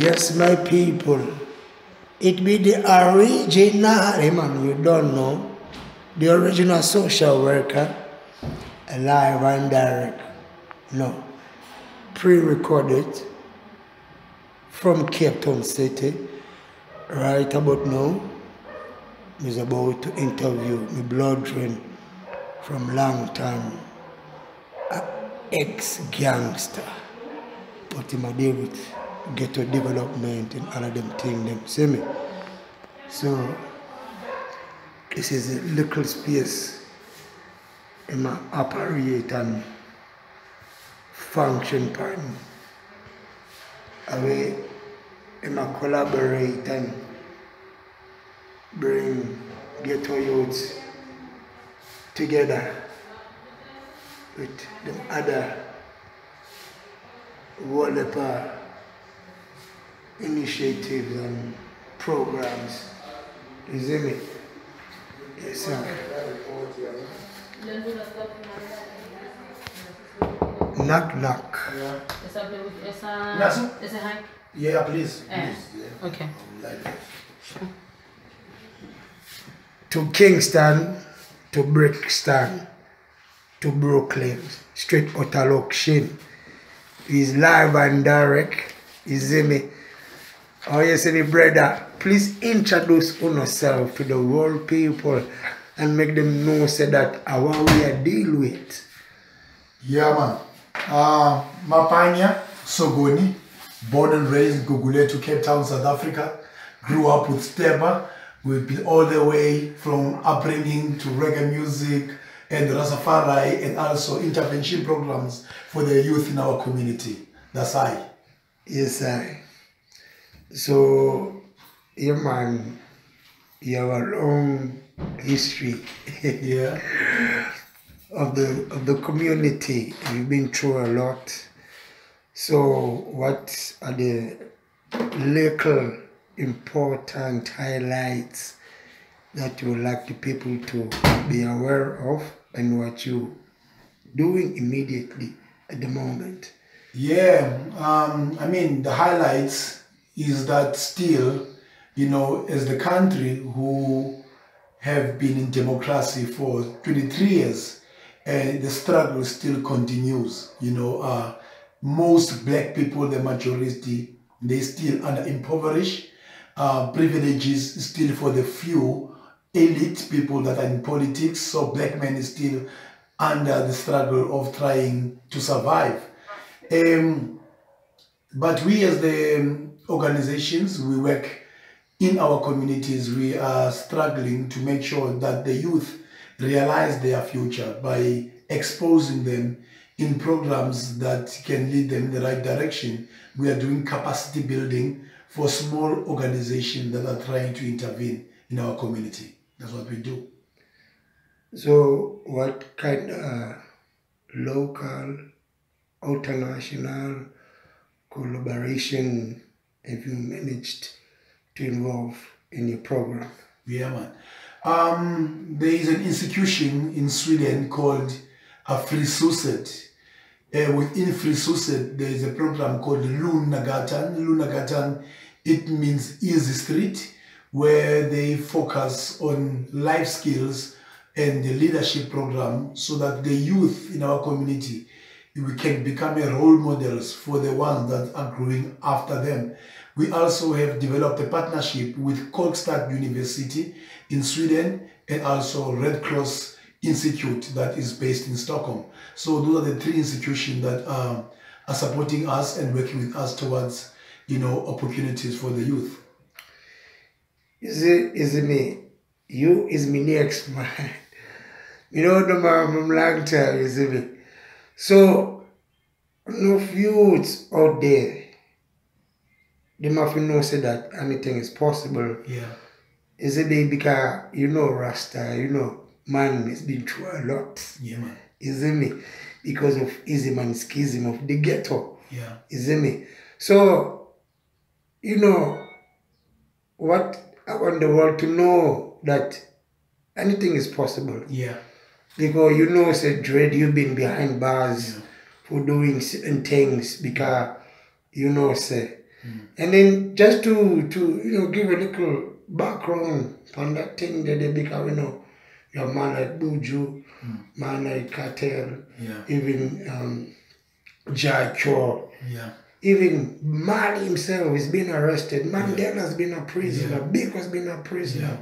Yes, my people. It be the original, man, you don't know. The original social worker, live and direct. No. Pre-recorded from Cape Town City. Right about now, is about to interview my BrotherRonn from long time, ex-gangster. But him a deal with ghetto development and all of them things, them see me. So this is a little space in my operate and function part. Away in my collaborate and bring ghetto youths together with the other whatever initiatives and programs. You see me? Yes, sir. Knock, knock. Yeah, please. Yeah. Okay. To Kingston, to Brixton, to Brooklyn, straight out of Lokshin. He's live and direct. You see me? Oh, you see me, brother? Please introduce yourself to the world people and make them know say that what we are dealing with. Yeah, man. Mapanya Sogoni, born and raised in Guguletu, Cape Town, South Africa. Grew up with Steba. We've been all the way from upbringing to reggae music and Rastafari and also intervention programs for the youth in our community. That's I. Yes, I. So, yeah, man, you have a long history Yeah. of the community. You've been through a lot. So, what are the local important highlights that you would like the people to be aware of and what you doing immediately at the moment? Yeah, I mean, the highlights is that still, you know, as the country who have been in democracy for 23 years, the struggle still continues. You know, most black people, the majority, they still under impoverished. Privileges still for the few elite people that are in politics. So black men is still under the struggle of trying to survive. But we as the organizations, we work in our communities, we are struggling to make sure that the youth realize their future by exposing them in programs that can lead them in the right direction. We are doing capacity building for small organizations that are trying to intervene in our community. That's what we do. So what kind of local, international collaboration have you managed to involve in your program? Yeah, man. There is an institution in Sweden called Frisuset. Within Frisuset, there is a program called Lunagatan. Lunagatan, it means easy street, where they focus on life skills and the leadership program so that the youth in our community, we can become a role models for the ones that are growing after them. We also have developed a partnership with Kolstad University in Sweden and also Red Cross Institute that is based in Stockholm. So those are the three institutions that are supporting us and working with us towards, you know, opportunities for the youth. Is it me? You is me next man. You know the man from long time, you see me. So no youths out there, they must know say that anything is possible. Yeah. Is it because you know Rasta, you know, man has been through a lot. Yeah, man. Is it me? Because of ism and schism of the ghetto. Yeah. Is it me? So, you know, what I want the world to know that anything is possible. Yeah. Because you know, say Dread, you've been behind bars for doing certain things because you know, say And then just to give a little background on that thing that they become, your man like Buju, man like Cartel, even Jai Cho, even Man himself is being arrested. Mandela's been a prisoner. Big has been a prisoner.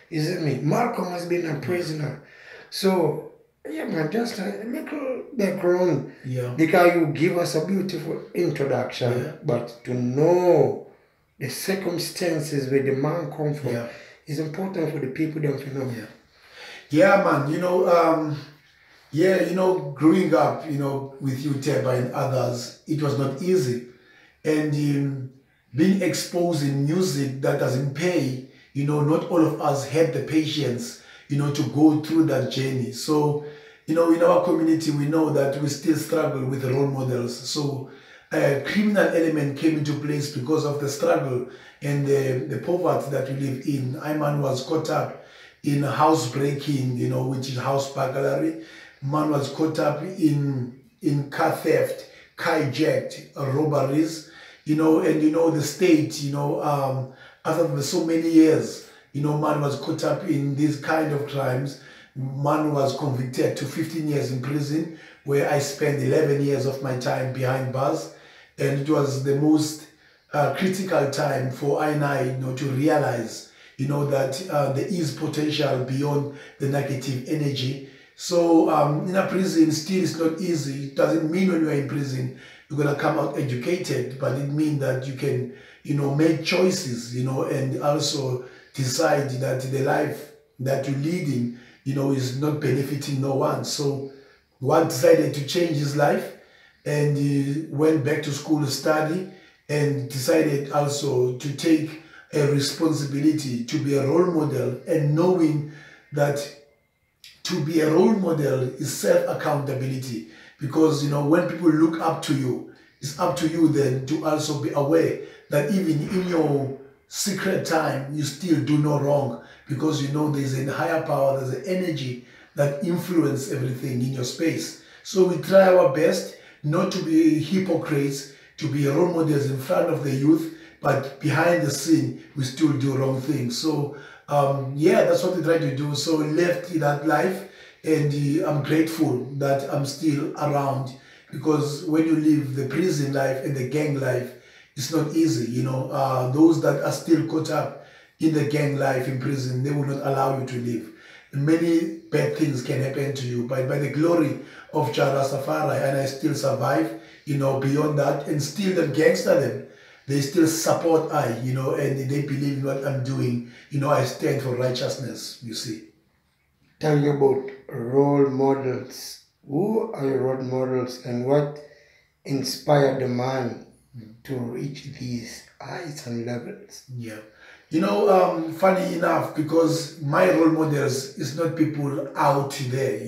You see me? Malcolm has been a prisoner. So, yeah, man, just a little background. Because you give us a beautiful introduction, but to know the circumstances where the man come from is important for the people them to know. Yeah, man, growing up, with you, Teba, and others, it was not easy. And being exposed in music that doesn't pay, not all of us had the patience, to go through that journey. So, in our community, we know that we still struggle with role models. So, a criminal element came into place because of the struggle and the poverty that we live in. Ayman was caught up in housebreaking, which is house burglary. Man was caught up in car theft, hijacked, robberies, and the state, after so many years, man was caught up in these kind of crimes. Man was convicted to 15 years in prison, where I spent 11 years of my time behind bars. And it was the most critical time for I and I, to realize, that there is potential beyond the negative energy. So in a prison, still it's not easy. It doesn't mean when you're in prison, you're going to come out educated, but it means that you can, make choices, and also decide that the life that you're leading, is not benefiting no one. So one decided to change his life, and he went back to school to study, and decided also to take a responsibility to be a role model, and knowing that to be a role model is self-accountability. Because, when people look up to you, it's up to you then to also be aware that even in your secret time, you still do no wrong, because there's a higher power, there's an energy that influences everything in your space. So we try our best not to be hypocrites, to be role models in front of the youth, but behind the scene, we still do wrong things. So, that's what we try to do. So left that life, and I'm grateful that I'm still around, because when you live the prison life and the gang life, it's not easy. Those that are still caught up in the gang life in prison, they will not allow you to live. Many bad things can happen to you, but by the glory of Jah Rastafari, and I still survive, beyond that, and still the gangster them, they still support and they believe in what I'm doing. I stand for righteousness, you see. Tell me about role models. Who are your role models, and what inspired the man to reach these heights and levels? Yeah. Funny enough, because my role models is not people out there,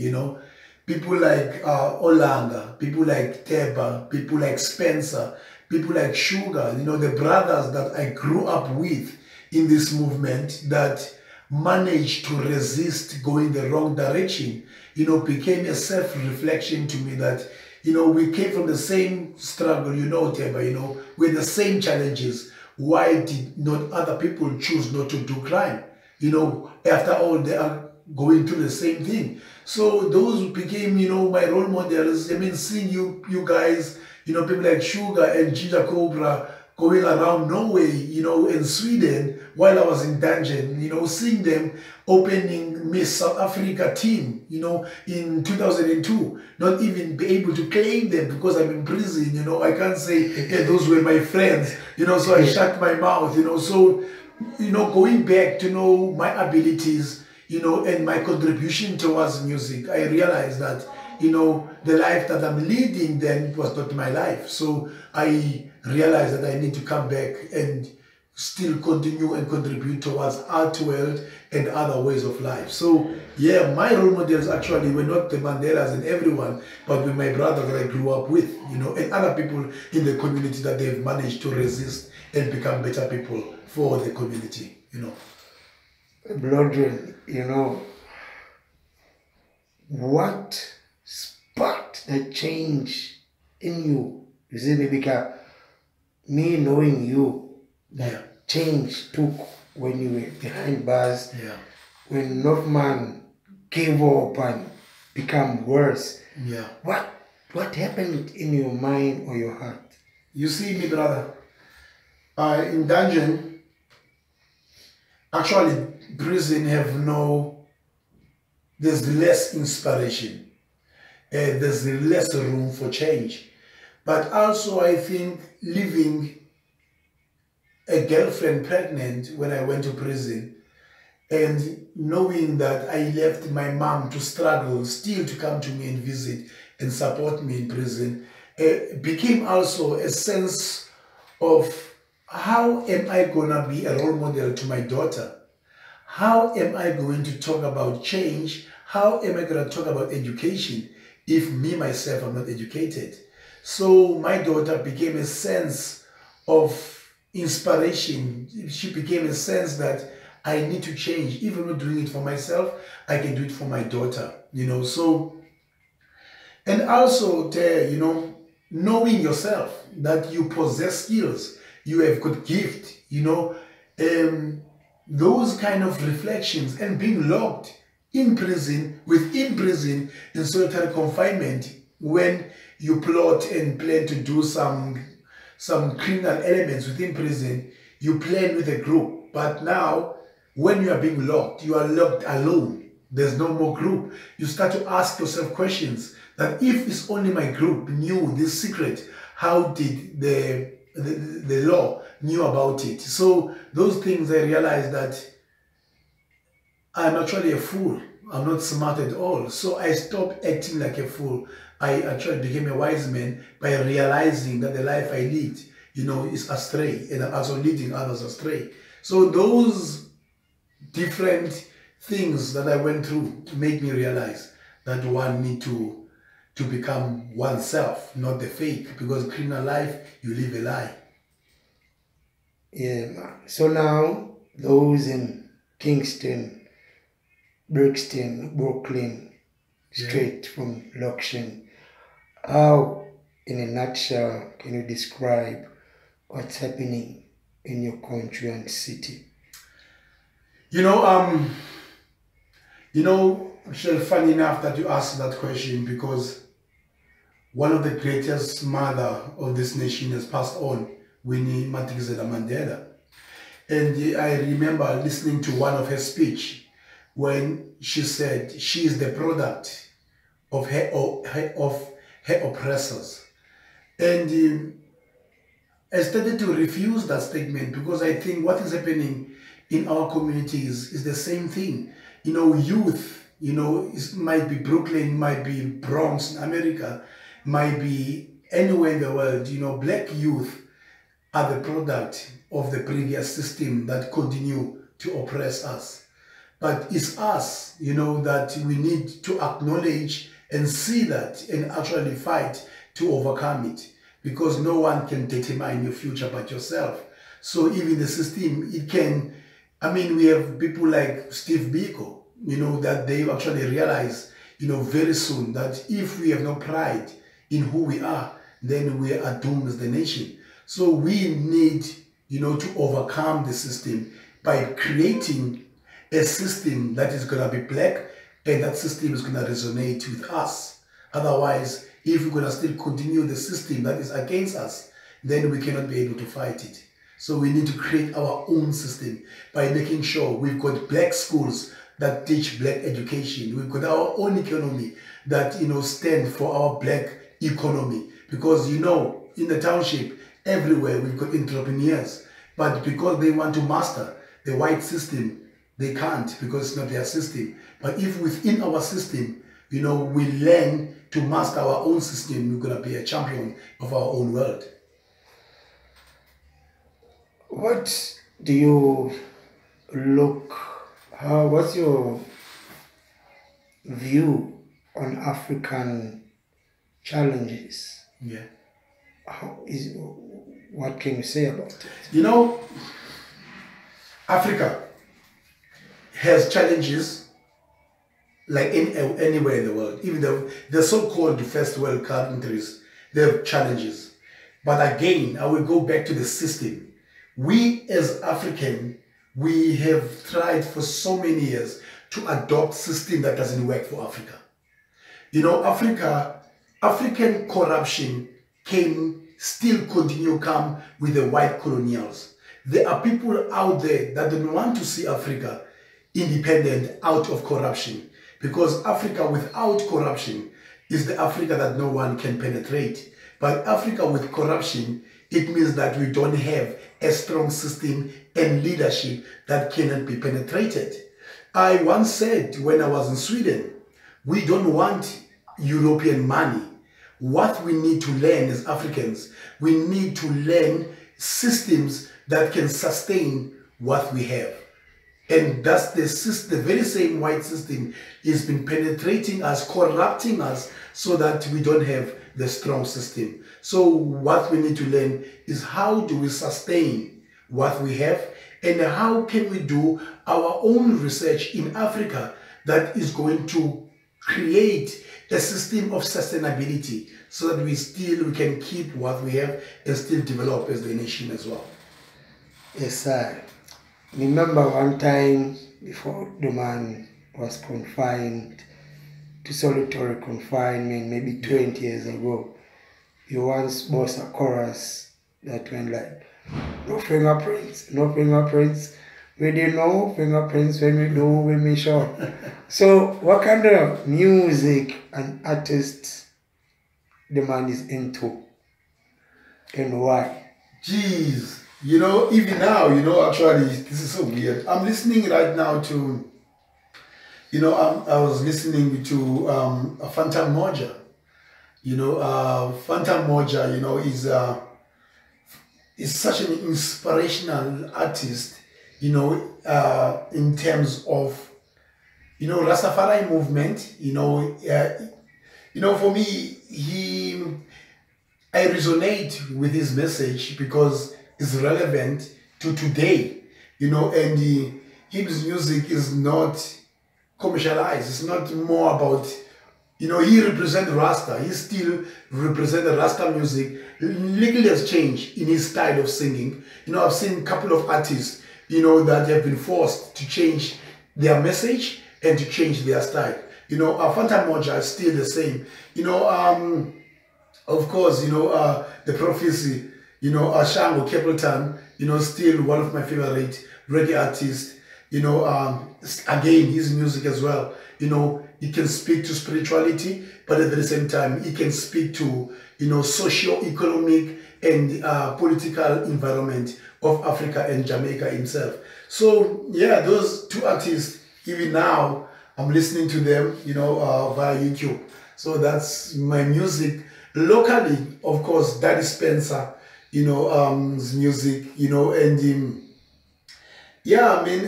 people like Olanga, people like Teba, people like Spencer, people like Sugar, the brothers that I grew up with in this movement that managed to resist going the wrong direction, became a self-reflection to me that, we came from the same struggle, Teba, with the same challenges. Why did not other people choose not to do crime? After all, they are going through the same thing. So those became, my role models. I mean, seeing you guys, people like Sugar and Ginger Cobra going around Norway, in Sweden, while I was in dungeon, seeing them opening Miss South Africa team, in 2002, not even be able to claim them because I'm in prison, I can't say, hey, those were my friends, so I shut my mouth, so, going back to know my abilities, and my contribution towards music, I realized that, the life that I'm leading then was not my life. So I realized that I need to come back and still continue and contribute towards art world and other ways of life. So yeah, my role models actually were not the Mandelas and everyone, but with my brother that I grew up with, and other people in the community that they've managed to resist and become better people for the community, BrotherRonn, what sparked the change in you? You see, because me knowing you, that Yeah. change took when you were behind bars, Yeah. when Northman gave up and become worse. Yeah. What happened in your mind or your heart? You see, me brother, in dungeon, actually prison have there's less inspiration. There's less room for change. But also I think leaving a girlfriend pregnant when I went to prison and knowing that I left my mom to struggle still to come to me and visit and support me in prison, became also a sense of how am I going to be a role model to my daughter? How am I going to talk about change? How am I going to talk about education if me, myself, am not educated? So my daughter became a sense of inspiration. She became a sense that I need to change. Even not doing it for myself, I can do it for my daughter, So, and also, knowing yourself, that you possess skills, you have good gift, those kind of reflections, and being locked in prison, within prison, in solitary confinement, when you plot and plan to do some criminal elements within prison, you plan with a group. But now, when you are being locked, you are locked alone. There's no more group. You start to ask yourself questions that if it's only my group knew this secret, how did the law knew about it? So those things, I realized that I'm actually a fool. I'm not smart at all. So I stopped acting like a fool. I actually became a wise man by realizing that the life I lead, is astray, and I'm also leading others astray. So those different things that I went through made me realize that one need to become oneself, not the fake, because criminal life, you live a lie. Yeah, man. So now, those in Kingston, Brixton, Brooklyn, straight from Luxon, how, in a nutshell, can you describe what's happening in your country and city? Michelle, funny enough that you asked that question, because one of the greatest mother of this nation has passed on, Winnie Madikizela Mandela. And I remember listening to one of her speech when she said she is the product of her oppressors. And I started to refuse that statement, because I think what is happening in our communities is the same thing. Youth, it might be Brooklyn, might be Bronx in America, might be anywhere in the world. Black youth are the product of the previous system that continue to oppress us. But it's us, that we need to acknowledge and see that and actually fight to overcome it, because no one can determine your future but yourself. So even the system, we have people like Steve Biko, that they actually realize, very soon that if we have no pride in who we are, then we are doomed as the nation. So we need, to overcome the system by creating a system that is going to be black, and that system is going to resonate with us. Otherwise, if we're going to still continue the system that is against us, then we cannot be able to fight it. So we need to create our own system by making sure we've got black schools that teach black education. We've got our own economy that, stand for our black economy. Because, in the township, everywhere we've got entrepreneurs. But because they want to master the white system, they can't, because it's not their system. But if within our system, we learn to master our own system, we're going to be a champion of our own world. What do you what's your view on African challenges? Yeah. What can you say about it? Africa has challenges like anywhere in the world. Even the so-called first world countries, they have challenges. But again, I will go back to the system. We as African, we have tried for so many years to adopt system that doesn't work for Africa. You know, African corruption still continue come with the white colonials. There are people out there that don't want to see Africa independent out of corruption, because Africa without corruption is the Africa that no one can penetrate. But Africa with corruption, it means that we don't have a strong system and leadership that cannot be penetrated. I once said when I was in Sweden, we don't want European money. What we need to learn as Africans, we need to learn systems that can sustain what we have. And that's the very same white system has been penetrating us, corrupting us, so that we don't have the strong system. So what we need to learn is how do we sustain what we have, and how can we do our own research in Africa that is going to create a system of sustainability, so that we can keep what we have and still develop as the nation as well. Yes, sir. Remember one time before the man was confined to solitary confinement, maybe 20 years ago, you once bossed a chorus that went like, no fingerprints, no fingerprints. We didn't know fingerprints when we do, we make sure. So what kind of music and artists the man is into and why? Jeez, you know, even now, you know, actually, this is so weird. I'm listening right now to, you know, I was listening to Phantom Moja. You know, Phantom Moja, you know, is such an inspirational artist, you know, in terms of, you know, Rastafari movement, you know, for me, I resonate with his message because it's relevant to today, you know, and his music is not commercialized. It's not more about, you know, he represents Rasta. He still represents the Rasta music. Little has changed in his style of singing. You know, I've seen a couple of artists, you know, that have been forced to change their message and to change their style. You know, Phantom Moja is still the same. You know, of course, you know, the Prophecy, you know, Shango Capleton, you know, still one of my favorite reggae artists. You know, again, his music as well, you know, he can speak to spirituality, but at the same time, he can speak to, you know, socio-economic and political environment of Africa and Jamaica himself. So, yeah, those two artists, even now, I'm listening to them, you know, via YouTube. So that's my music. Locally, of course, Daddy Spencer, you know, his music, you know, and yeah, I mean,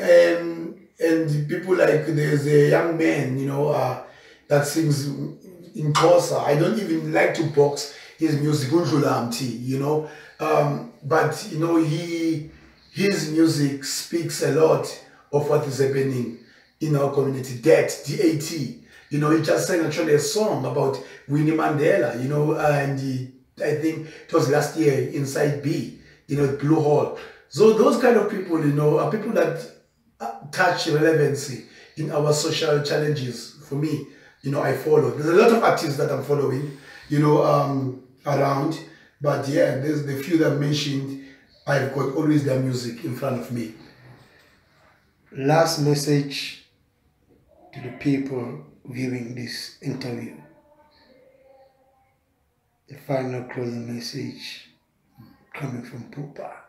and people like, there's a young man, you know, that sings in Xhosa. I don't even like to box his music, you know, but, you know, his music speaks a lot of what is happening in our community. DAT, you know, he just sang actually a song about Winnie Mandela, you know, and I think it was last year inside B, you know, Blue Hall. So those kind of people, you know, are people that touch relevancy in our social challenges. For me, you know, I follow. There's a lot of artists that I'm following, you know, around. But yeah, there's the few that I mentioned. I've got always their music in front of me. Last message to the people viewing this interview. The final closing message coming from Pupa.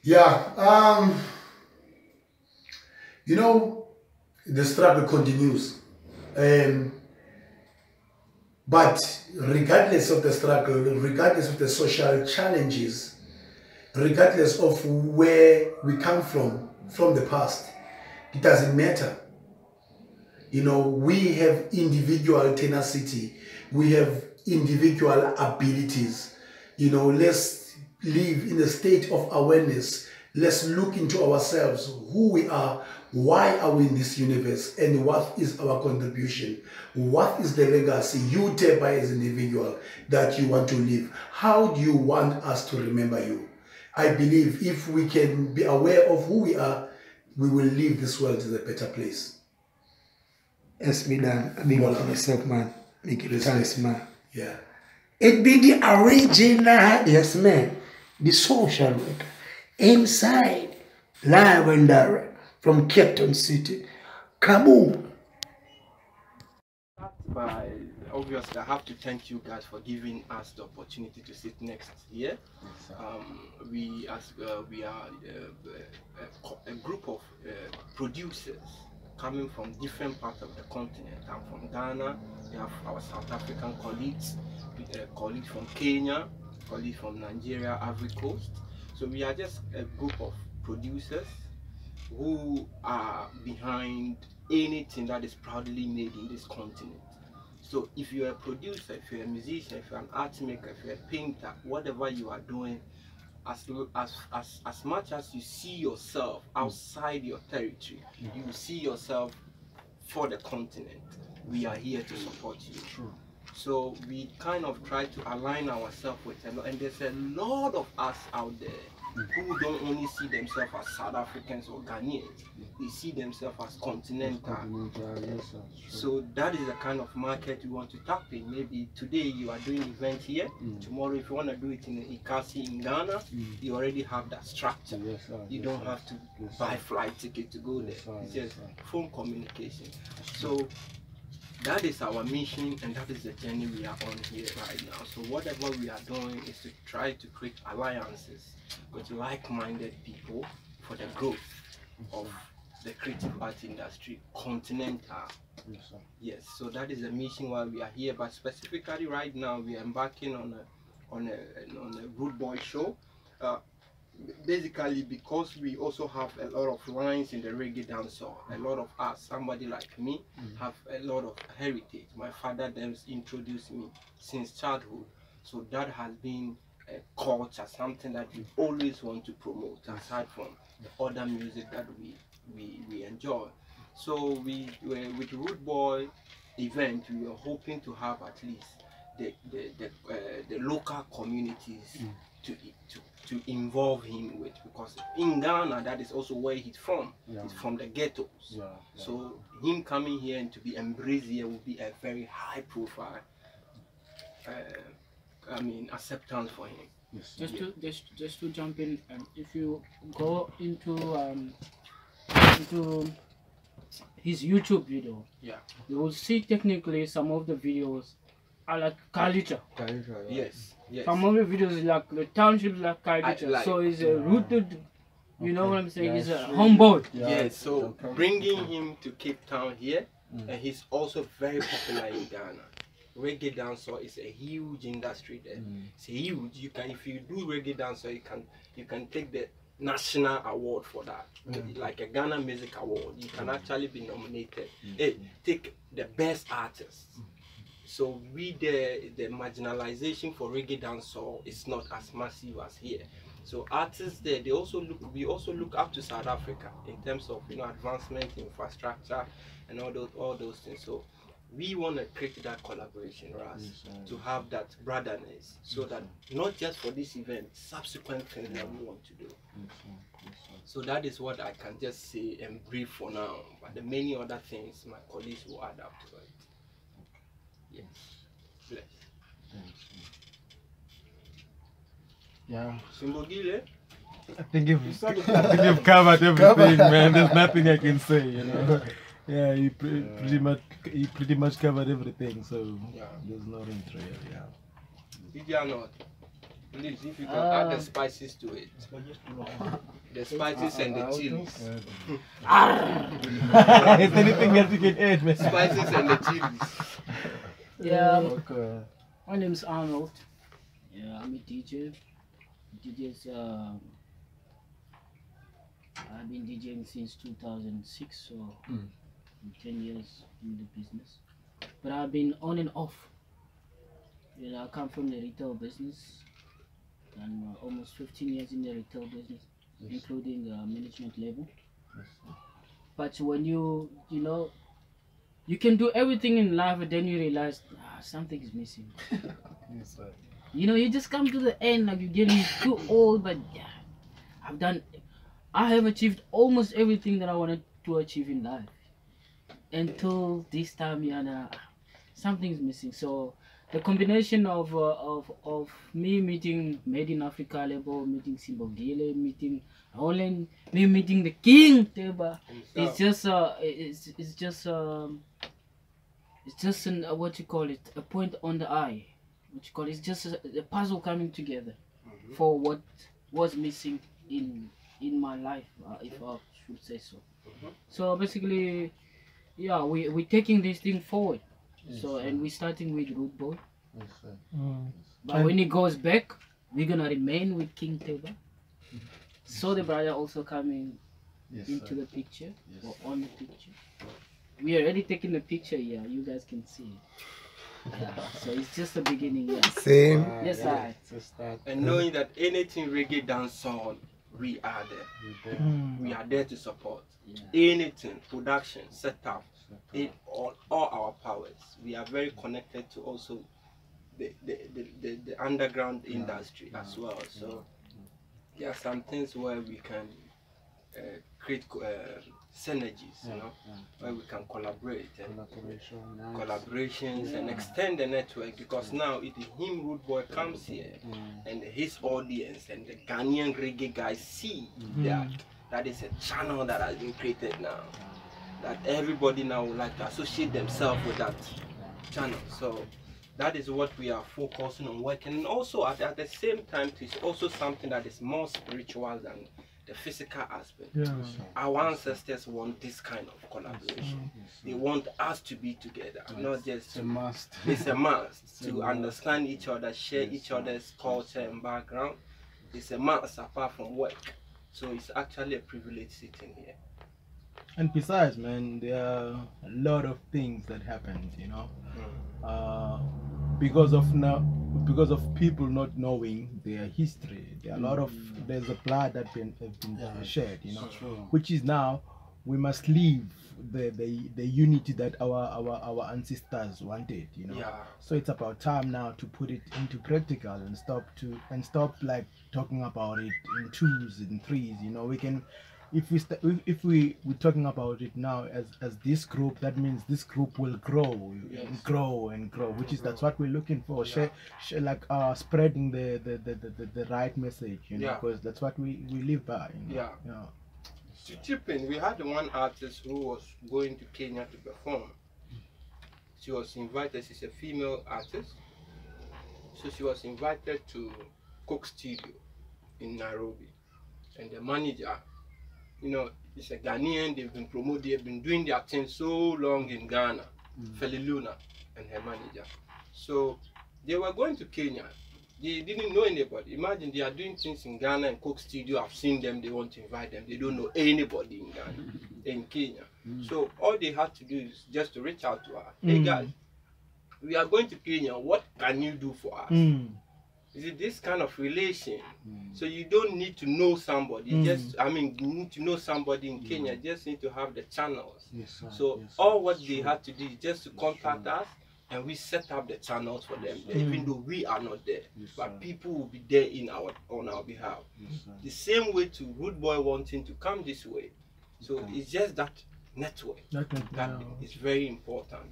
Yeah, you know, the struggle continues. But regardless of the struggle, regardless of the social challenges, regardless of where we come from the past, it doesn't matter. You know, we have individual tenacity, we have individual abilities. You know, let's live in a state of awareness Let's look into ourselves, who we are, why are we in this universe, and what is our contribution? What is the legacy you, Tepa, as an individual, that you want to leave? How do you want us to remember you? I believe if we can be aware of who we are, we will leave this world as a better place. Yes, me done. I big up for myself, man. Make it thanks, man. Yeah. It be the original, yes, man, the social worker inside, live and direct from Cape Town City. Kaboom! But obviously, I have to thank you guys for giving us the opportunity to sit next here. We are a group of producers coming from different parts of the continent. I'm from Ghana. We have our South African colleagues, colleagues from Kenya, colleagues from Nigeria, Ivory Coast. So we are just a group of producers who are behind anything that is proudly made in this continent. So if you're a producer, if you're a musician, if you're an art maker, if you're a painter, whatever you are doing, as much as you see yourself outside your territory, you see yourself for the continent. We are here to support you. True. So we kind of try to align ourselves with them, and there's a lot of us out there who don't only see themselves as South Africans or Ghanaians, they see themselves as continental. So that is the kind of market we want to tap in. Maybe today you are doing event here, tomorrow if you want to do it in Ikasi in Ghana, you already have that structure. You don't have to buy flight ticket to go there. It's just phone communication. So that is our mission, and that is the journey we are on here right now. So whatever we are doing is to try to create alliances with like-minded people for the growth of the creative art industry, continental. Yes, so that is the mission why we are here. But specifically right now, we are embarking on a Rude Boy show. Basically because we also have a lot of lines in the reggae dancehall. A lot of us, somebody like me, have a lot of heritage. My father then introduced me since childhood, so that has been a culture, something that we always want to promote aside from the other music that we enjoy. So with Rude Boy event, we were hoping to have at least the local communities to involve him with, because in Ghana that is also where he's from. He's from the ghettos. So him coming here and to be embraced here will be a very high profile acceptance for him. Just to jump in, if you go into his YouTube video, you will see technically some of the videos are like culture. Yes. Some of the videos is like the townships like culture. So he's rooted, you know what I'm saying? He's a homeboy. Yes, so bringing him to Cape Town here, and he's also very popular in Ghana. Reggae dancehall is a huge industry there. It's huge. You can, if you do reggae dancehall, you can take the national award for that, like a Ghana Music Award. You can actually be nominated. Hey, take the best artist. So the marginalization for reggae dancehall is not as massive as here. So artists there, we also look up to South Africa in terms of advancement, infrastructure, and all those things. So we want to create that collaboration, Ras, to have that brotherness, so that not just for this event, subsequent things that we want to do. So that is what I can just say and brief for now. But the many other things my colleagues will add up to it. Yes. Bless. Yeah. Simbogile? I think you've covered everything, man. There's nothing I can say, Yeah, you pretty much covered everything, so there's nothing to it. Did you not? Please, if you can add the spices to it. The spices and the chilies. Is anything else you can add, man? Spices and the chilies. Yeah. Okay. My name is Arnold. Yeah, I'm a DJ. DJs, I've been DJing since 2006, so 10 years in the business. But I've been on and off. I come from the retail business, and almost 15 years in the retail business. including management level. But when you know, you can do everything in life, but then you realize something is missing. You know, you just come to the end, like you're getting too old, but yeah, I have achieved almost everything that I wanted to achieve in life. Until this time, something's missing. So the combination of me meeting Made in Africa label, meeting Simbogile, meeting Holland, me meeting the King Teba, it's just what you call it, a point on the eye. What you call it, it's just a puzzle coming together for what was missing in my life, if I should say so. So basically, yeah, we're taking this thing forward. So, and we're starting with Root Boy. But when he goes back, we're gonna remain with King Teba. So the brother also coming into the picture, or on the picture. We already taking the picture here, you guys can see it. Yeah, so it's just the beginning. Yeah. Same. Yes, I. And knowing that anything reggae dance on, we are there. We are there to support. Anything, production, setup, all our powers. We are very connected to also the underground industry as well. So there are some things where we can create synergies, you know, where we can collaborate and collaborations and extend the network, because now it is him, Root Boy, comes here and his audience and the Ghanaian reggae guys see that is a channel that has been created now, that everybody now would like to associate themselves with that channel. So that is what we are focusing on working, and also at the same time it's also something that is more spiritual than the physical aspect. Our ancestors want this kind of collaboration. They want us to be together, not just it's a must. It's a must to understand each other, share each other's culture and background. It's a must apart from work. So it's actually a privilege sitting here. And besides, man, there are a lot of things that happened, you know, because of people not knowing their history. There are a lot of there's a blood that has been shed, you know, which is now we must leave the unity that our ancestors wanted, you know. So it's about time now to put it into practical and stop like talking about it in twos and threes, you know. We can, if we're talking about it now as this group, that means this group will grow and grow and grow, which is that's what we're looking for. Share like spreading the right message, you know, because that's what we live by, you know? To chip in, we had one artist who was going to Kenya to perform. She was invited, she's a female artist, so she was invited to Coke Studio in Nairobi. And the manager, you know, is a Ghanaian, they've been doing their thing so long in Ghana, Feli Luna and her manager. So they were going to Kenya. They didn't know anybody. Imagine they are doing things in Ghana and Coke Studio. I've seen them, they want to invite them. They don't know anybody in Ghana, in Kenya. So all they had to do is just to reach out to her. Hey guys, we are going to Kenya. What can you do for us? Is it this kind of relation? So you don't need to know somebody. You need to know somebody in Kenya. You just need to have the channels. So all what they had to do is just to contact us, and we set up the channels for them, even though we are not there. But people will be there on our behalf. The same way to Root Boy wanting to come this way. So it's just that network that is very important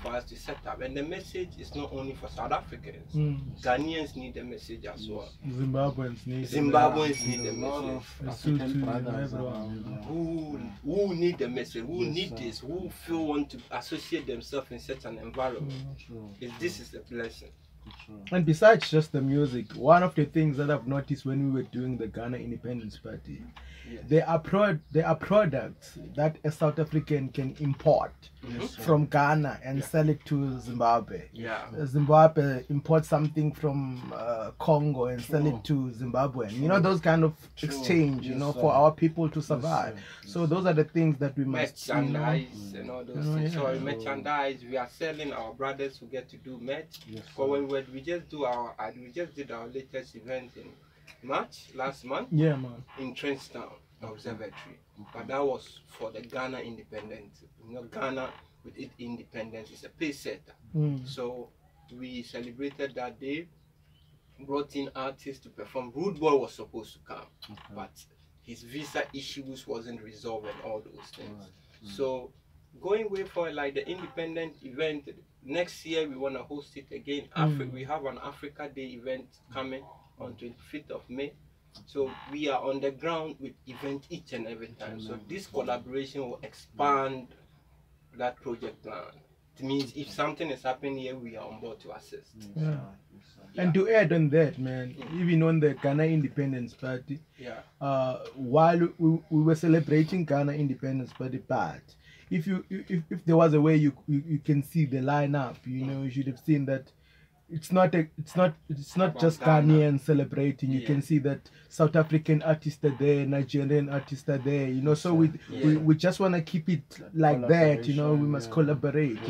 for us to set up. And the message is not only for South Africans. Ghanaians need the message as well. Zimbabweans need the message. Who need the message, who need this, who want to associate themselves in such an environment. This is a blessing. And besides just the music, one of the things that I've noticed when we were doing the Ghana Independence Party, there are products that a South African can import from Ghana and sell it to Zimbabwe. Zimbabwe imports something from Congo and sell it to Zimbabwe. You know, those kind of exchange, you know, for our people to survive. So those are the things that we must, merchandise and all those things. So merchandise, we are selling our brothers who get to do merch. But when we just did our latest event March last month. Yeah, man. In Trenchtown Observatory. But that was for the Ghana independence. You know, Ghana with its independence is a pace setter. So we celebrated that day, brought in artists to perform. Rude Boy was supposed to come, but his visa issues wasn't resolved and all those things. So going way for like the independent event next year, we want to host it again. We have an Africa Day event coming on 25th of May. So we are on the ground with event each and every time. So this collaboration will expand that project plan. It means if something is happening here, we are on board to assist. Yeah. And to add on that, man, even on the Ghana Independence Party, while we were celebrating Ghana Independence Party, but if there was a way you can see the lineup, you know, you should have seen that it's not just Ghanaian celebrating. You can see that South African artists are there, Nigerian artists are there, you know. So we just want to keep it like that, you know. We must collaborate.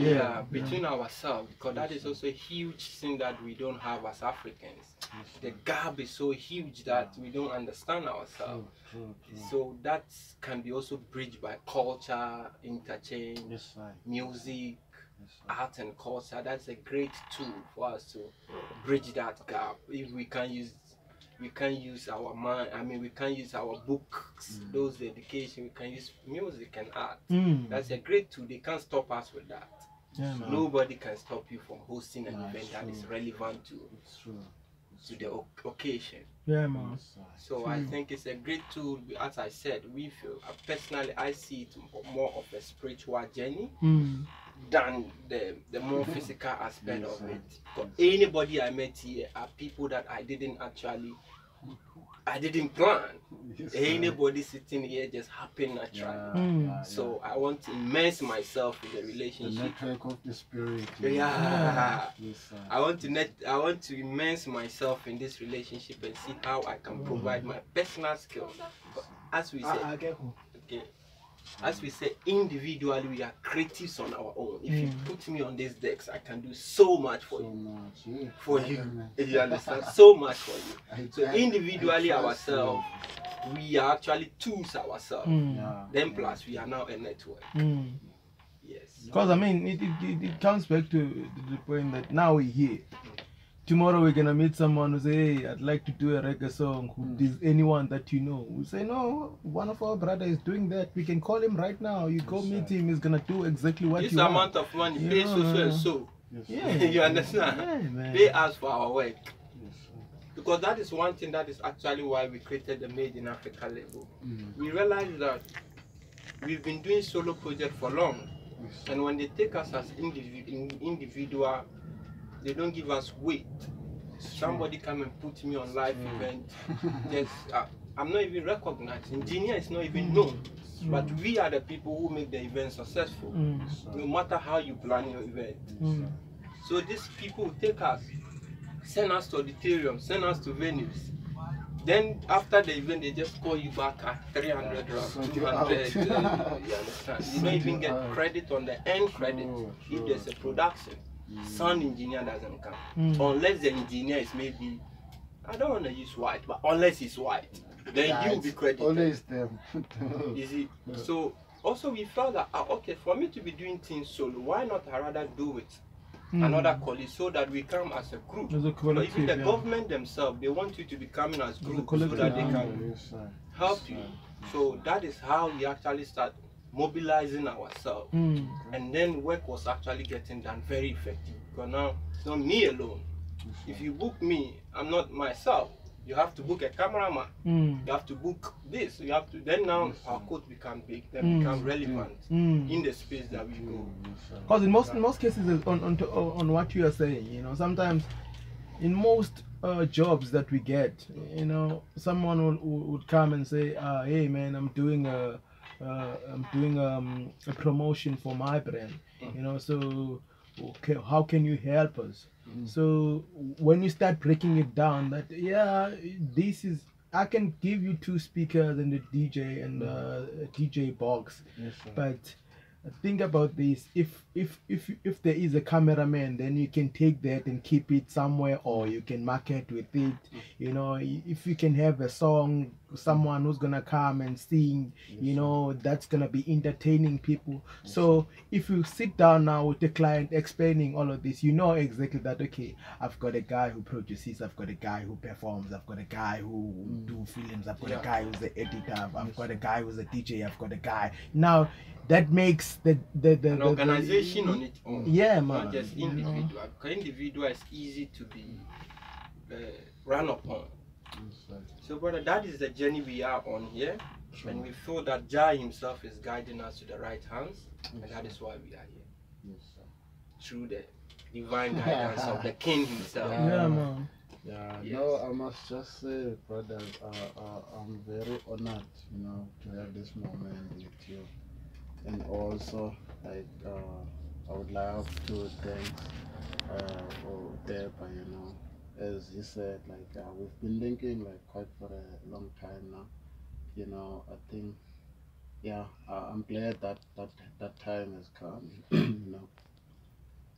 Between ourselves, because that is also a huge thing that we don't have as Africans. The gap is so huge that we don't understand ourselves. So that can be also bridged by culture, interchange, music, art and culture. That's a great tool for us to bridge that gap. If we can use our mind, I mean, we can use our books, those education, we can use music and art. That's a great tool. They can't stop us with that. Nobody can stop you from hosting an event that is relevant to the occasion. Yeah, man. So I think it's a great tool. As I said, we feel, personally, I see it more of a spiritual journey than the more physical aspect of it. Because anybody I met here are people that I didn't plan. Anybody sitting here just happened naturally. So I want to immerse myself in the relationship. The network of the spirit. I want to immerse myself in this relationship and see how I can provide my personal skills. But as we say, as we say, individually we are creatives on our own. If you put me on these decks, I can do so much for you. For you. You understand? So much for you. So individually ourselves, we are actually tools ourselves. Then plus we are now a network. Yes. Because I mean, it comes back to the point that now we're here. Tomorrow we're gonna meet someone who say, hey, I'd like to do a reggae song. Is anyone that you know? We say, no, one of our brothers is doing that. We can call him right now. You go meet him. He's gonna do exactly what you want. This amount of money, pay so. You understand? Pay us for our work. Because that is one thing that is actually why we created the Made in Africa label. We realized that we've been doing solo projects for long, and when they take us as individual, they don't give us weight. Somebody come and put me on live event, just I'm not even recognized. Engineer is not even known, but we are the people who make the event successful. No matter how you plan your event. So these people take us, send us to auditorium, send us to venues. Then after the event, they just call you back at 300 rand, 200. You understand? You don't even get credit on the end credit if there's a production. Sound engineer doesn't come unless the engineer is maybe, I don't want to use white, but unless he's white, then you'll be credited. Always them. You see? So also we felt that okay, for me to be doing things solo, why not I rather do it another colleague, so that we come as a group. But even the government themselves, they want you to be coming as group so that they can help you. So that is how we actually start mobilizing ourselves, and then work was actually getting done very effective. Because now it's not me alone. If you book me, I'm not myself. You have to book a cameraman. You have to book this. You have to. Then now our code become big. Then become relevant in the space that we go. Because in most cases, on what you are saying, you know, sometimes in most jobs that we get, you know, someone would come and say, hey man, I'm doing a promotion for my brand, you know, so okay, how can you help us? So when you start breaking it down, that this is, I can give you 2 speakers and a DJ and a DJ box, but think about this. If there is a cameraman, then you can take that and keep it somewhere, or you can market with it. You know, if you can have a song, someone who's gonna come and sing, you know, that's gonna be entertaining people. So if you sit down now with the client explaining all of this, you know exactly that, okay, I've got a guy who produces, I've got a guy who performs, I've got a guy who do films, I've got a guy who's the editor, I've got a guy who's a DJ, I've got a guy. Now that makes an organization on its own. Yeah, man. Not just individual. Because individual is easy to be run upon. So, brother, that is the journey we are on here. And we feel that Jah himself is guiding us to the right hands. And that is why we are here. Through the divine guidance of the King himself. Yeah, man. Yeah, Yes. no, I must just say, brother, I'm very honored, you know, to have this moment with you. And also, like, I would love to thank for Deba, you know, as he said, like, we've been linking like quite for a long time now. You know, I think, yeah, I'm glad that that time has come, you know.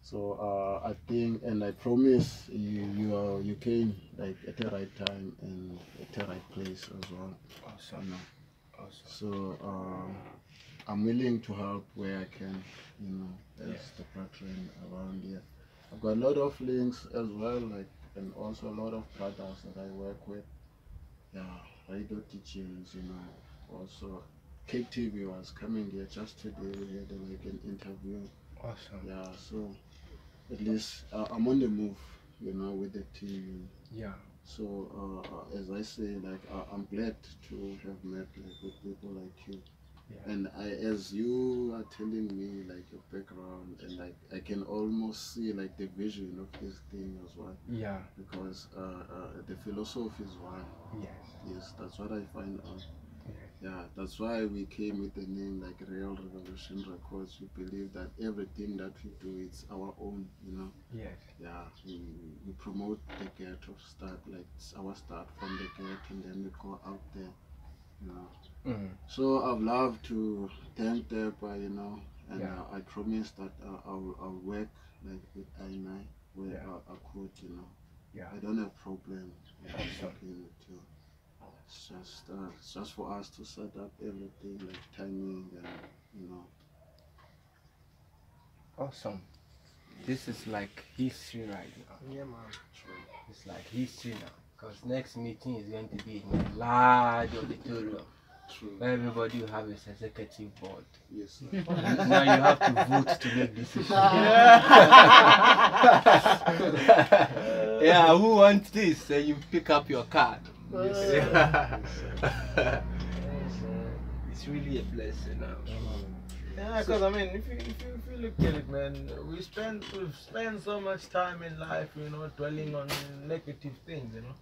So I think, and I promise you came like at the right time and at the right place as well. Awesome. You know. Awesome. So I'm willing to help where I can, you know, as the brethren around here. I've got a lot of links as well, like, and also a lot of brothers that I work with. Yeah, radio teachings, you know. Also, KTV was coming here just today. We had like an interview. Awesome. Yeah, so at least I'm on the move, you know, with the team. Yeah. So as I say, like I'm glad to have met like with people like you. Yeah. And as you are telling me like your background, and like I can almost see like the vision of this thing as well. Yeah. Because the philosophy is one. Yes. Yes, that's what I find out. Yes. Yeah, that's why we came with the name like Real Revolution Records. We believe that everything that we do, it's our own, you know. Yes. Yeah, we promote the ghetto start, like it's our start from the ghetto, and then we go out there, you know. So I'd love to thank Deba, you know, and I promise that I'll work like with I9 where I could, you know. Yeah. I don't have problem working with you. It's just for us to set up everything like timing and, you know. Awesome. This is like history right now. Yeah, man. It's like history now. Because next meeting is going to be in a large auditorium. True. Where everybody will have its executive board. Yes, sir. Now you have to vote to make decisions. Yeah, who wants this? Then you pick up your card. It's really a blessing now. Yeah, because I mean, if you look at it, man, we've spent so much time in life, you know, dwelling on negative things, you know.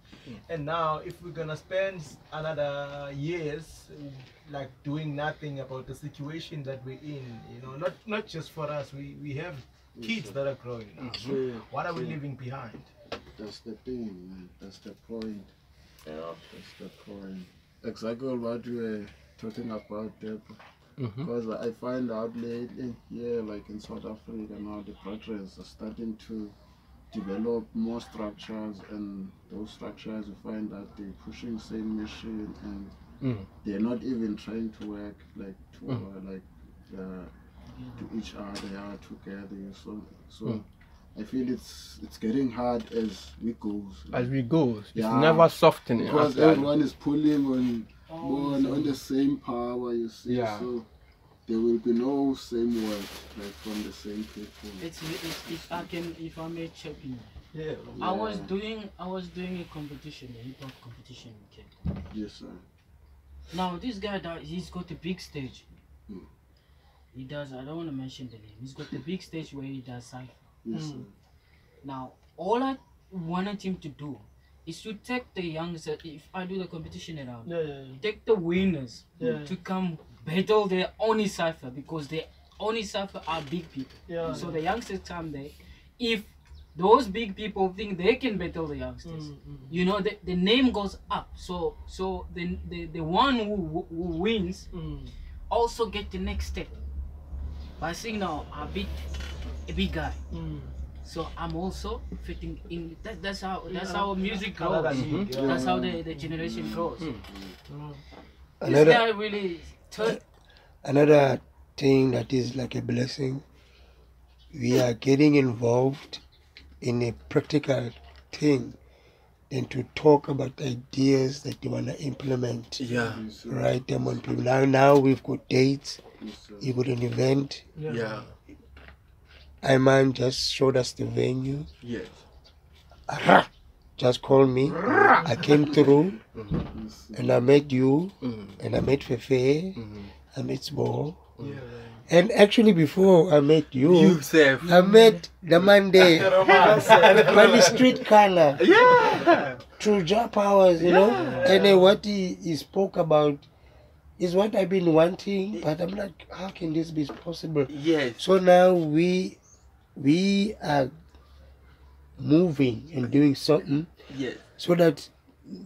And now, if we're gonna spend another years like doing nothing about the situation that we're in, you know, not just for us, we have kids that are growing now. True. What are we leaving behind? That's the thing, man. That's the point. You know? That's the point. Exactly what you were talking about, Deb. Because I find out lately here, like in South Africa now, the brothers are starting to develop more structures, and those structures you find that they're pushing same mission, and they're not even trying to work like to each other together. So I feel it's getting hard as we go. As we go, it's Yeah. never softening. Because everyone is pulling on the same power, you see. Yeah. So there will be no same work like from the same people. It's if I may check in. Yeah. I was doing a competition, a hip hop competition in Cape. Yes, sir. Now this guy he's got a big stage. Mm. He does. I don't want to mention the name. He's got a big stage where he does cypher. Yes, sir. Now all I wanted him to do is to take the youngsters. If I do the competition around, take the winners to come battle their only cypher, because their only cypher are big people. So the youngsters come there. If those big people think they can battle the youngsters, you know, the name goes up. So the one who wins also get the next step. But I think now a big guy. So I'm also fitting in. That's how music grows. That's how the generation grows. This guy really turned. Another thing that is like a blessing, we are getting involved in a practical thing and to talk about ideas that you want to implement. Yeah. Write them on people. Now we've got dates. You got an event. Yeah. Iman just showed us the venue. Yes. Just called me. I came through and I met you and I met Fefe. I met Sbo. And actually before I met you, I met the man there by the street corner. Yeah. Through job hours, you know. And then what he spoke about is what I've been wanting, but I'm like, how can this be possible? Yes. So now we are moving and doing something. Yes. So that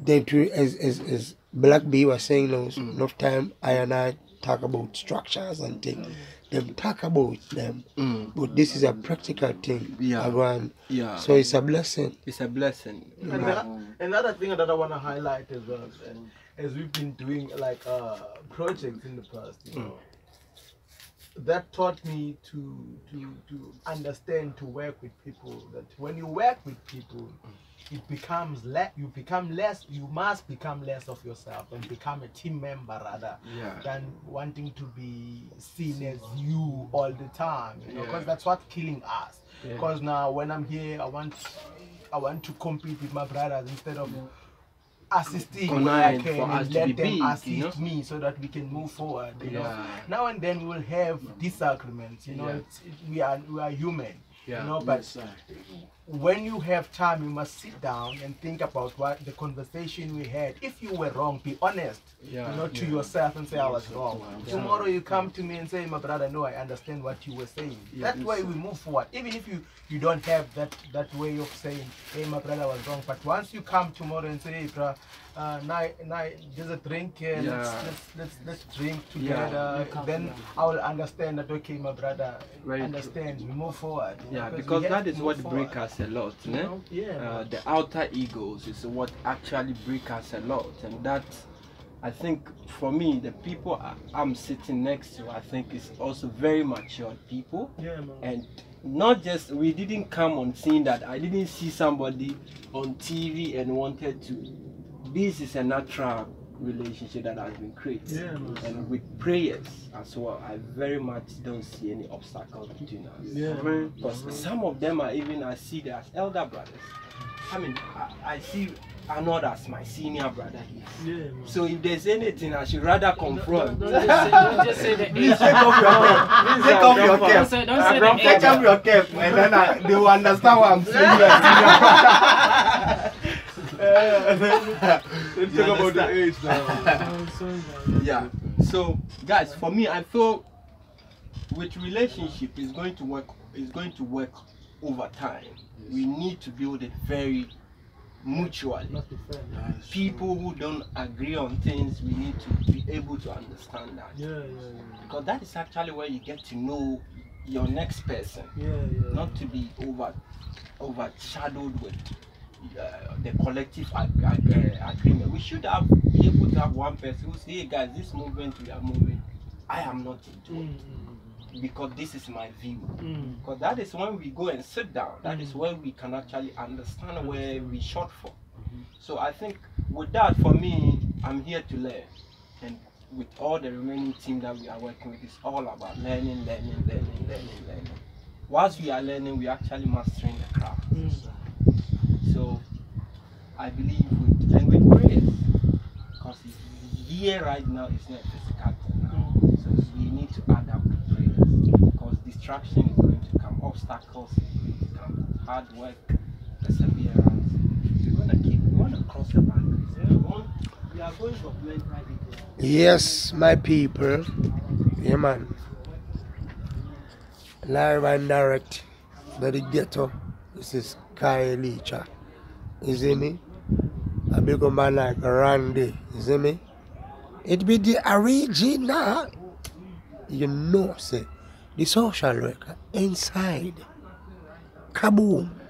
as Black B was saying, enough time I and I talk about structures and things. Them talk about them. But this is a practical thing. Yeah. So it's a blessing. It's a blessing. Another thing that I want to highlight as well, as we've been doing like projects in the past, you know, that taught me to understand, to work with people. That when you work with people, it becomes you must become less of yourself and become a team member rather than wanting to be seen as you all the time, you know, because that's what's killing us. Because now when I'm here, I want to compete with my brothers instead of assisting where I can and let them assist me so that we can move forward, you know. Now and then we'll have disagreements, you know. We are human, you know, but when you have time, you must sit down and think about what the conversation we had. If you were wrong, be honest, you know, to yourself and say, I was wrong. Tomorrow you come to me and say, my brother, no, I understand what you were saying. That way we move forward. Even if you don't have that way of saying, hey, my brother was wrong. But once you come tomorrow and say, hey, bro, there's a drink here, let's drink together, then I will understand that, okay, my brother understands, we move forward. Because that is what breaks us a lot, no? The outer egos is what actually breaks us a lot, and that, I think, for me, the people I'm sitting next to, I think, is also very mature people, and not just, we didn't come on scene that I didn't see somebody on TV and wanted to. This is a natural relationship that has been created, and with prayers as well. I very much don't see any obstacles between us. Because some of them are even, I see them as elder brothers. I mean, I see Arnold as my senior brother here. So if there's anything, I should rather confront. Don't just say the age. Please take off your cap. Please take off your cap. Don't say the age. Take off your cap, and then they will understand what I'm saying. Let's talk about the age now. So guys, for me, I feel with relationship is going to work over time. We need to build it very mutually. People who don't agree on things, we need to be able to understand that. Because that is actually where you get to know your next person. Not to be overshadowed with the collective agreement. We should be able to have one person who say, hey guys, this movement we are moving, I am not into it, because this is my view. Because that is when we go and sit down, that is where we can actually understand where we short for. So I think with that, for me, I'm here to learn, and with all the remaining team that we are working with, it's all about learning. Whilst we are learning, we actually mastering the craft. So I believe with prayers, because here right now is not physical now. So we need to add up with prayers, because distraction is going to come, obstacles is going to come, hard work, perseverance. We want to cross the boundaries. We are going to blend right into. Yes, my people. Yeah, man. Live and direct. Very ghetto. This is Kai Licha. You see me? A big man like Randy. You see me? It be the original. You know, say. the social worker inside. Kaboom.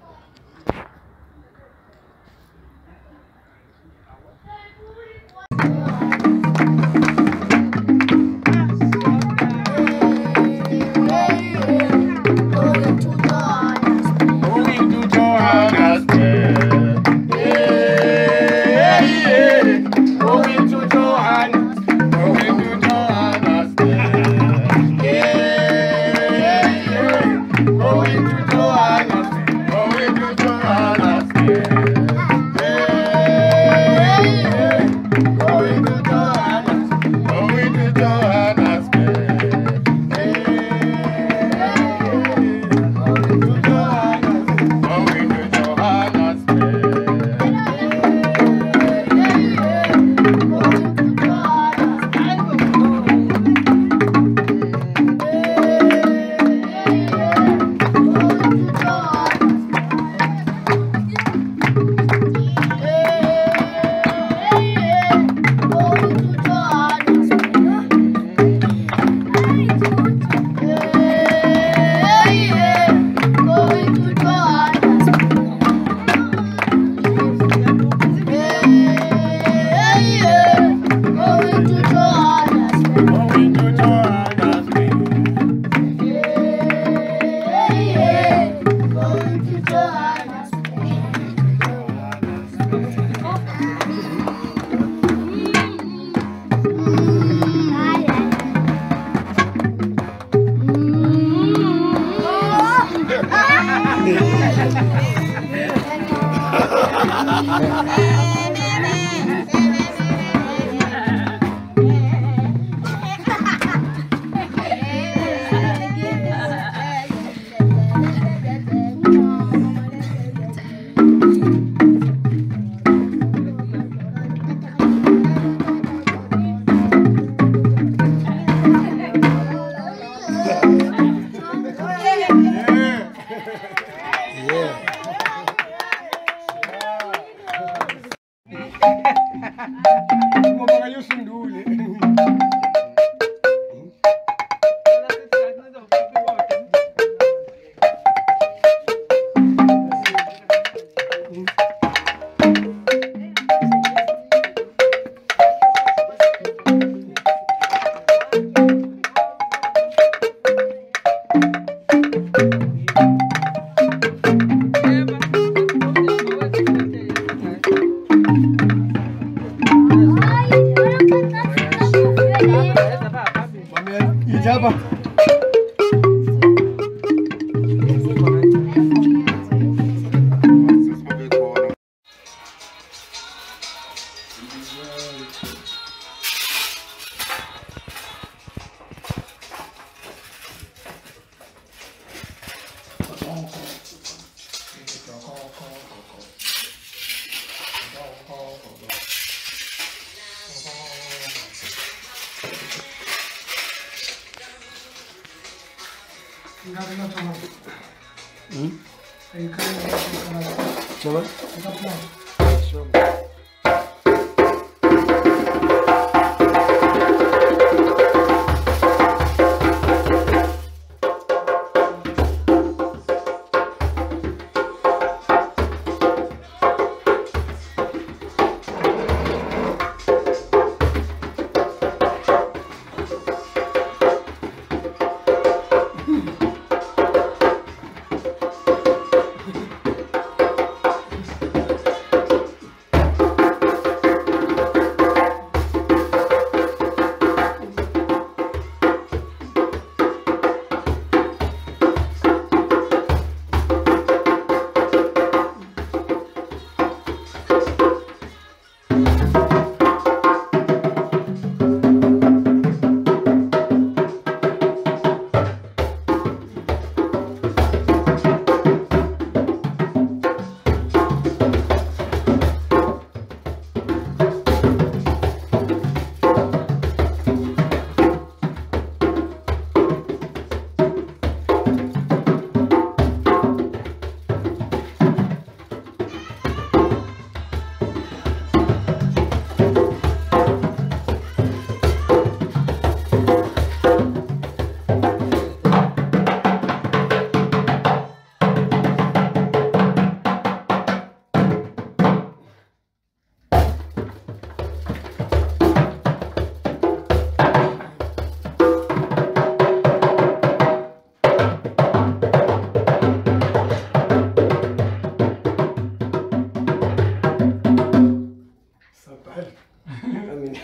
I mean,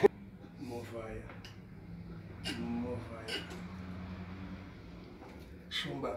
more fire. More fire. Shumba.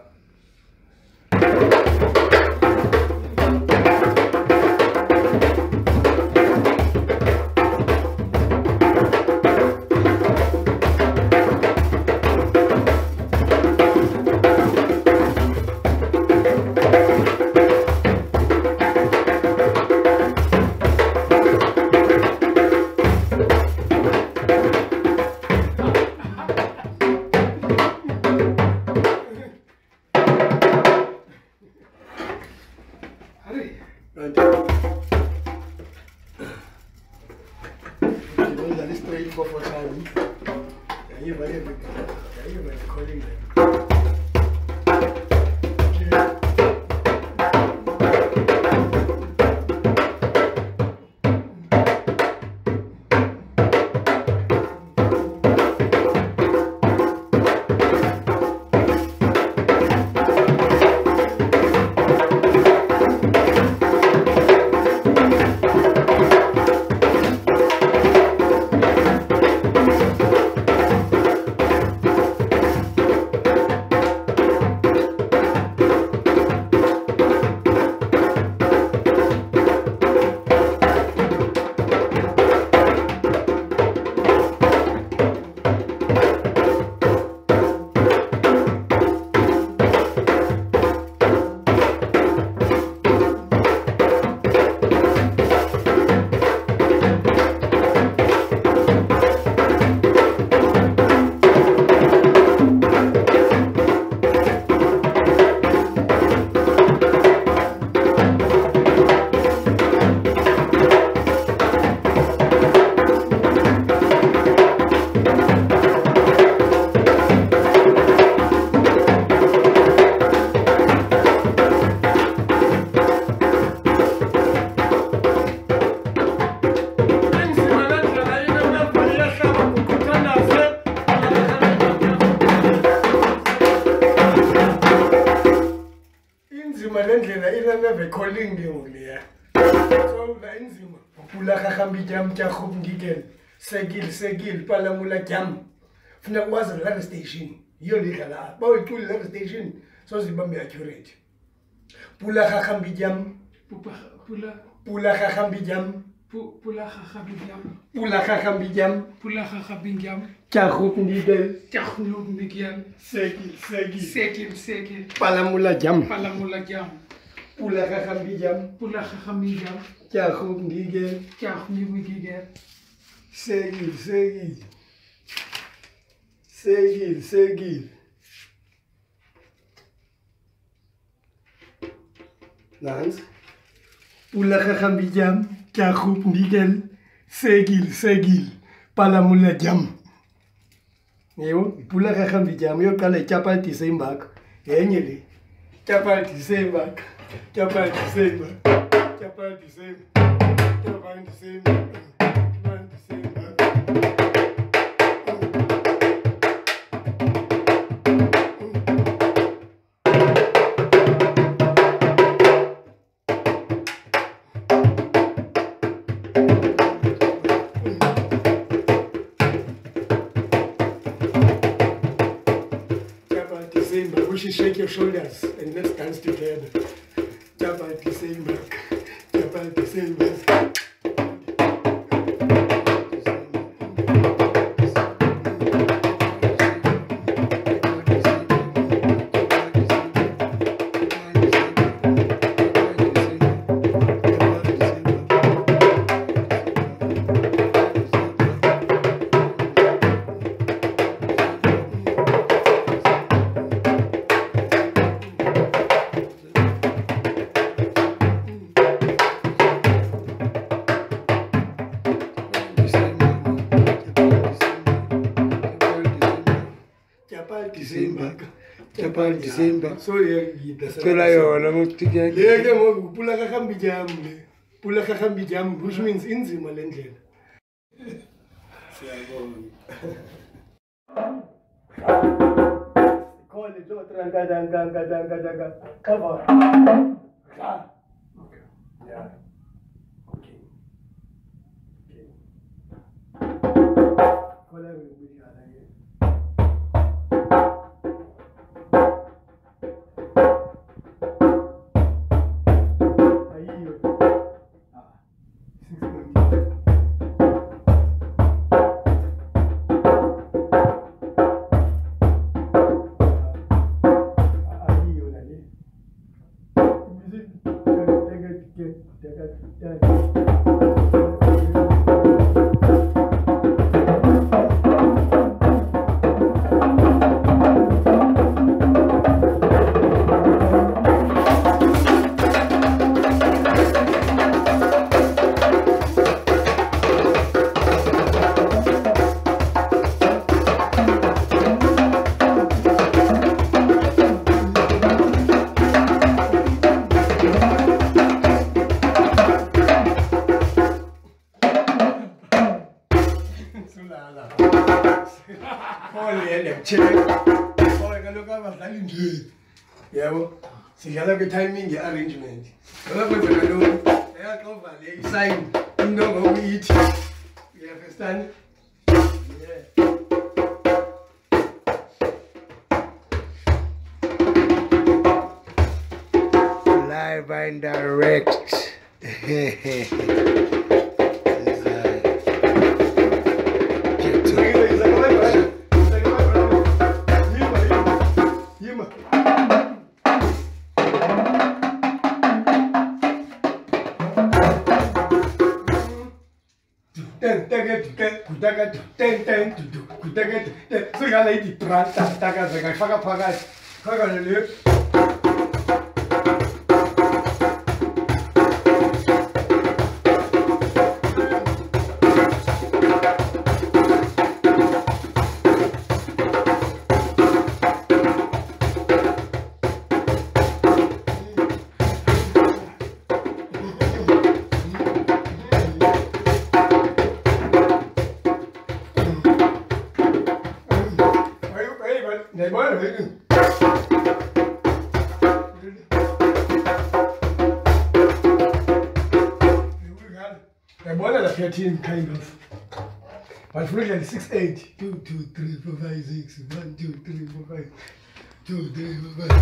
Calling you there. So la inzima. Pula kakambi jam chakub ngigel. Segil palamula jam. Funa was a station. Yoli kala. Boy pull la station. So zibambi accurate. Pula kakambi jam. Pula kakambi jam. Pula khabijam. Pula kakambi jam. Pula khabijam. Chakub ngigel. Chakhnub migiam. Segil. Palamula jam. Palamula jam. Pula kakambi jam. Pula khabijam. Chakub ngigel. Chakhnub migiam. Segil. Lance. Pula kakambi jam. Chakub ngigel. Segil. Palamula jam. Yo, pula kakambi jam. Yo kale chapati sembak. Enyele. Chapati sembak. We should shake your shoulders and let's dance together. Tapvideo same back. Tapvideo same back. December. So Tell you, Pula kakambi jam, which means inzima lendlela. Call it cover. Okay. Yeah. Okay. Sulala. Only them check. Only can look at what I do. Yeah, sidlala kwi-timing ye-arrangement. Ngoba kwenzeka ntoni? Eyaxova le isayini into ngokuyithi. You understand? Yeah. Live and direct. Kind of. But frequently 6, 8, 2, 2, 3, 4, 5, 6, 1, 2, 3, 4, 5, 2, 3, 4, 5.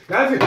That's it.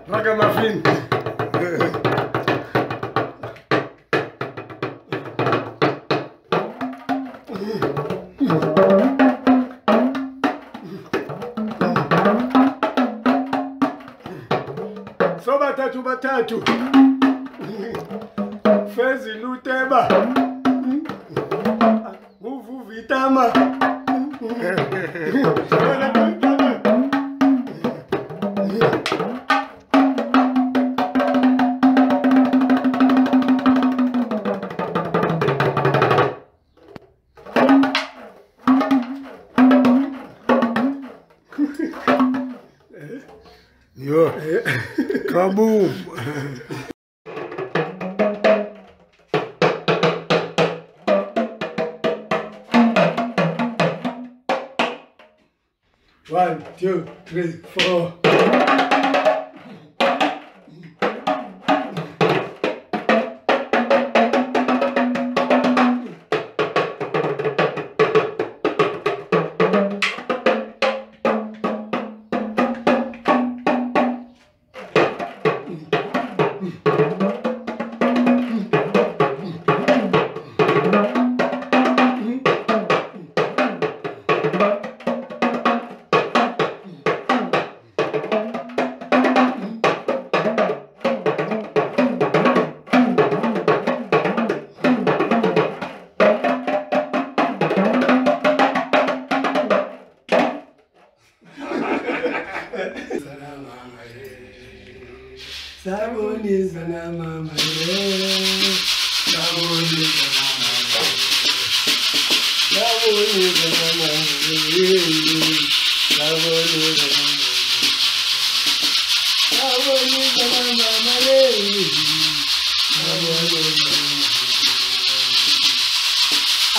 Ragamuffin. So batatu. Fezi luteba. Muvu vitama. Yo, kaboom. One, two, three, four. Sabonisa na mama, sabonisa na mama, sabonisa na mama, sabonisa na mama, sabonisa na mama,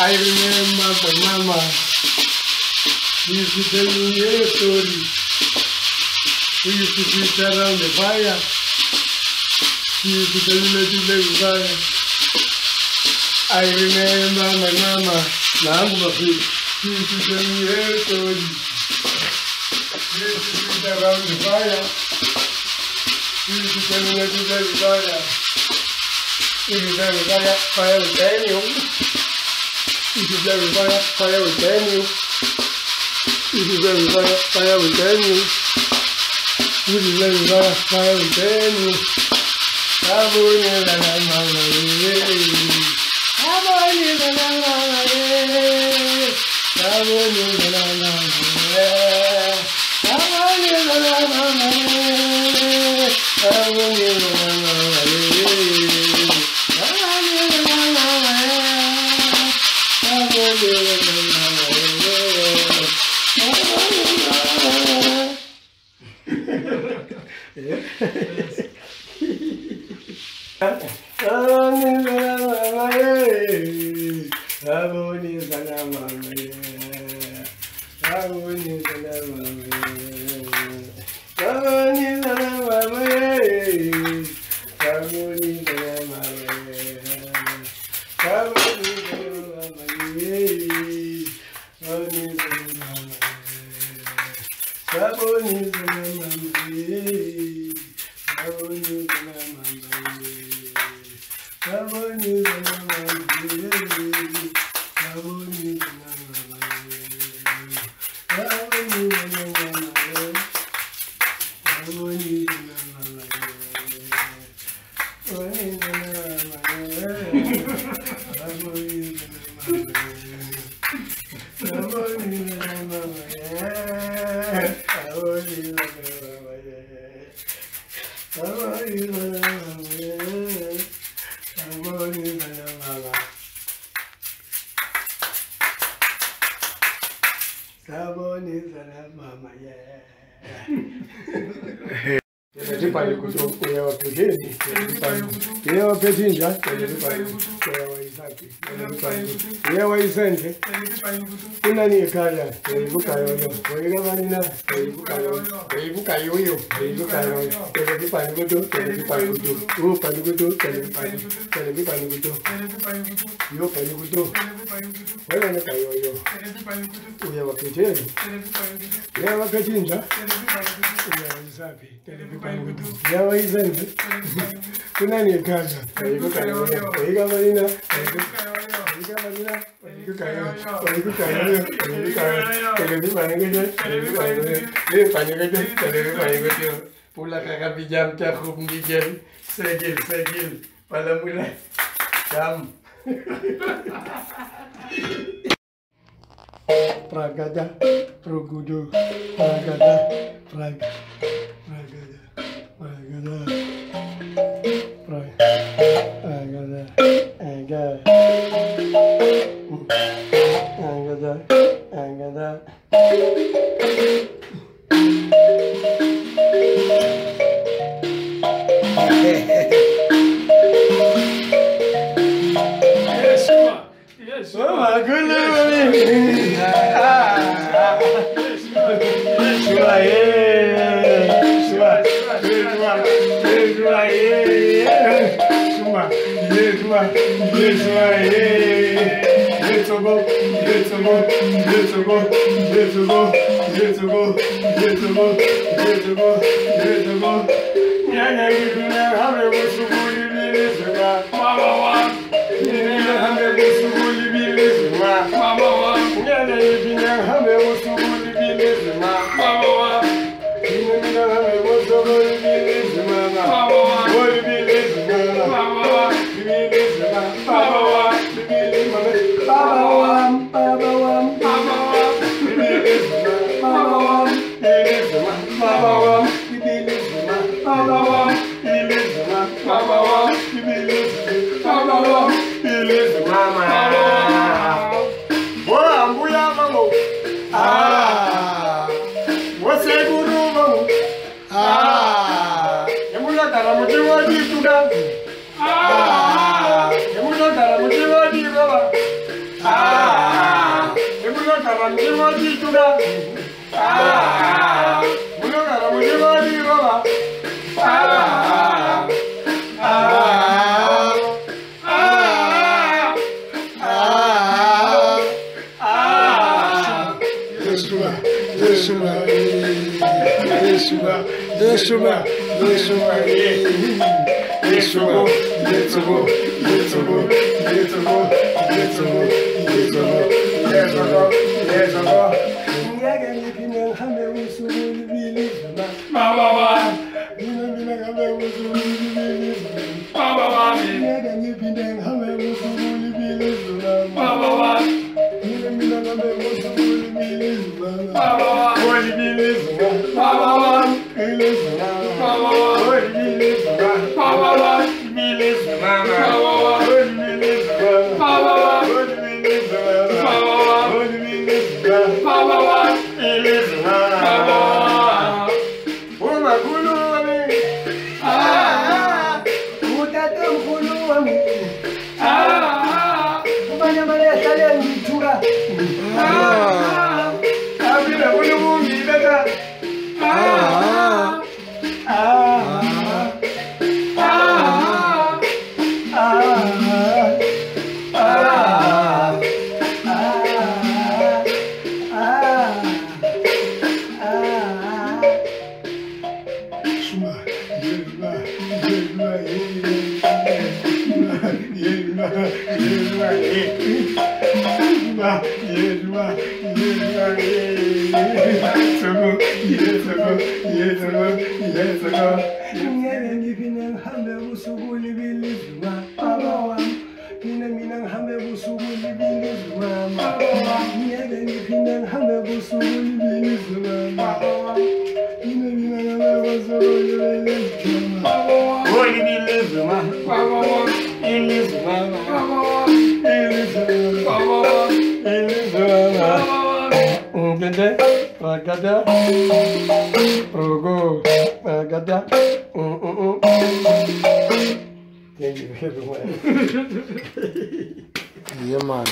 I remember the mama. She used to tell me a story. We used to sit around the fire. She used to tell me to play with fire. I remember my mama. She used to tell me a story. We used to sit around the fire. She used to tell me to play with fire. If you play with fire, fire will burn you. If you play with fire, fire will burn you. If you play with fire, fire will burn you. If you play with fire, fire will burn you. Sabonisa na mama, sabonisa na mama, sabonisa na mama, sabonisa na mama, sabonisa na mama, yeah. Pale kutoka wa pekeni. Leo petinja, leo isente. Kuna ni kaya, ibuka yoyo. Oiga manina, ibuka yoyo. Ibuka yoyo, ibuka yoyo. Tele pale kuto, tele pale kuto. O pale kuto, tele pale kuto. Yo pale kuto. Wala na kayo yo. Uya wa pekeni. Leo petinja. Uya isapi, tele pale kuto. Leo isente. Kuna ni kaya, ibuka yoyo. Oiga manina, ibuka manina. Pula kakak bijam cakap gigil, segil, pada mulai jam. Pragada, progudo, pragada, pragada, Angada. Yes, oh my goodness. Ilizi mama. Boa mbuya mamu. Wose guru mamu. Emulo dara mujiwa di tuda. Emulo dara mujiwa di baba. Emulo dara mujiwa di tuda. Emulo dara mujiwa di baba. Yeah, man.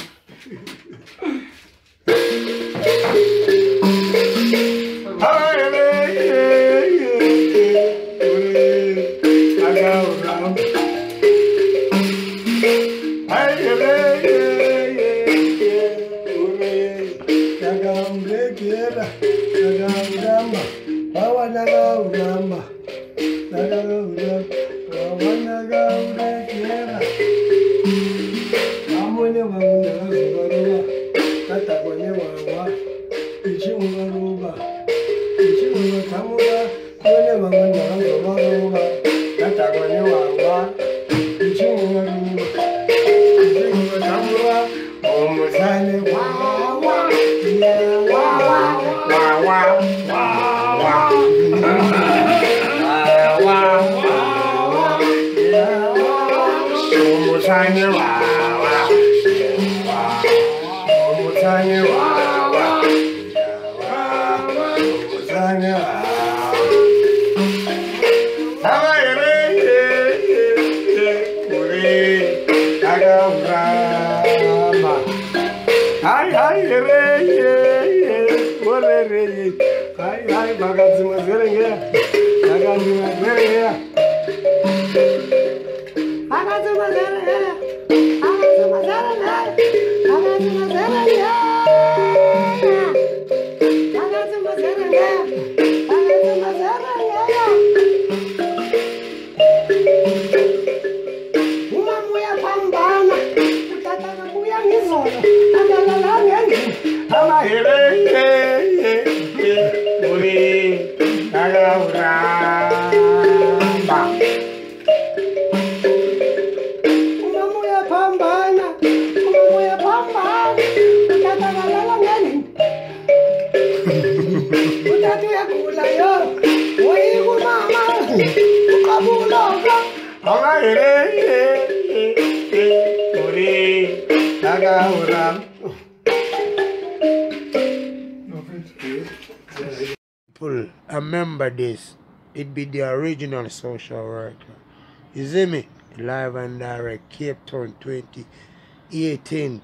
People, remember this. It be the original social worker. You see me? Live and direct, Cape Town 2018.